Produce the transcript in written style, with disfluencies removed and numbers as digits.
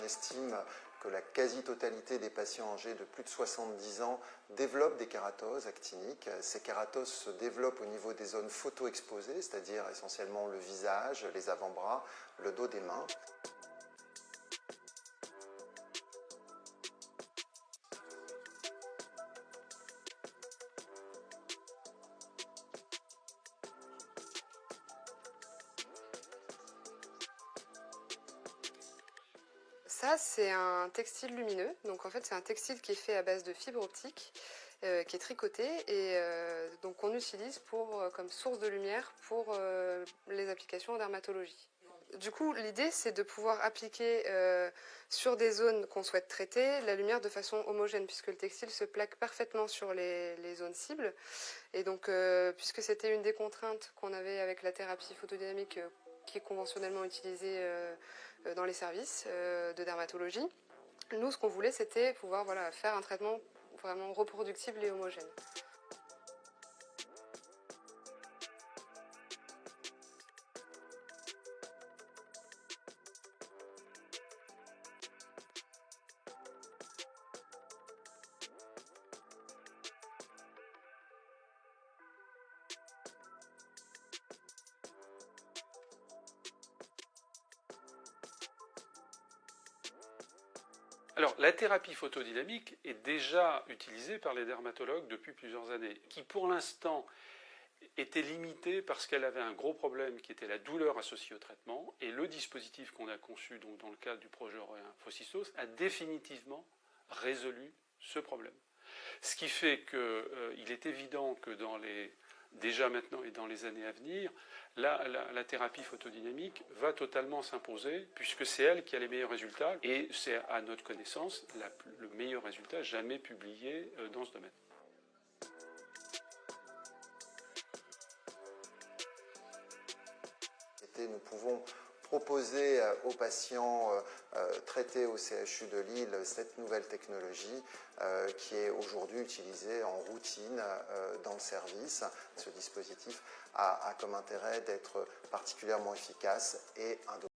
estime que la quasi-totalité des patients âgés de plus de 70 ans développent des kératoses actiniques. Ces kératoses se développent au niveau des zones photoexposées, c'est-à-dire essentiellement le visage, les avant-bras, le dos des mains. Ça, c'est un textile lumineux. Donc en fait, c'est un textile qui est fait à base de fibre optique, qui est tricoté et donc qu'on utilise comme source de lumière pour les applications en dermatologie. Du coup, l'idée, c'est de pouvoir appliquer sur des zones qu'on souhaite traiter la lumière de façon homogène, puisque le textile se plaque parfaitement sur les zones cibles. Et donc, puisque c'était une des contraintes qu'on avait avec la thérapie photodynamique qui est conventionnellement utilisée dans les services de dermatologie, nous, ce qu'on voulait, c'était pouvoir faire un traitement vraiment reproductible et homogène. Alors, la thérapie photodynamique est déjà utilisée par les dermatologues depuis plusieurs années, qui pour l'instant était limitée parce qu'elle avait un gros problème qui était la douleur associée au traitement, et le dispositif qu'on a conçu donc, dans le cadre du projet Auréen Focistos a définitivement résolu ce problème. Ce qui fait qu'il est évident que déjà maintenant et dans les années à venir, la thérapie photodynamique va totalement s'imposer, puisque c'est elle qui a les meilleurs résultats, et c'est à notre connaissance le meilleur résultat jamais publié dans ce domaine. Nous pouvons proposer aux patients traités au CHU de Lille cette nouvelle technologie qui est aujourd'hui utilisée en routine dans le service. Ce dispositif a comme intérêt d'être particulièrement efficace et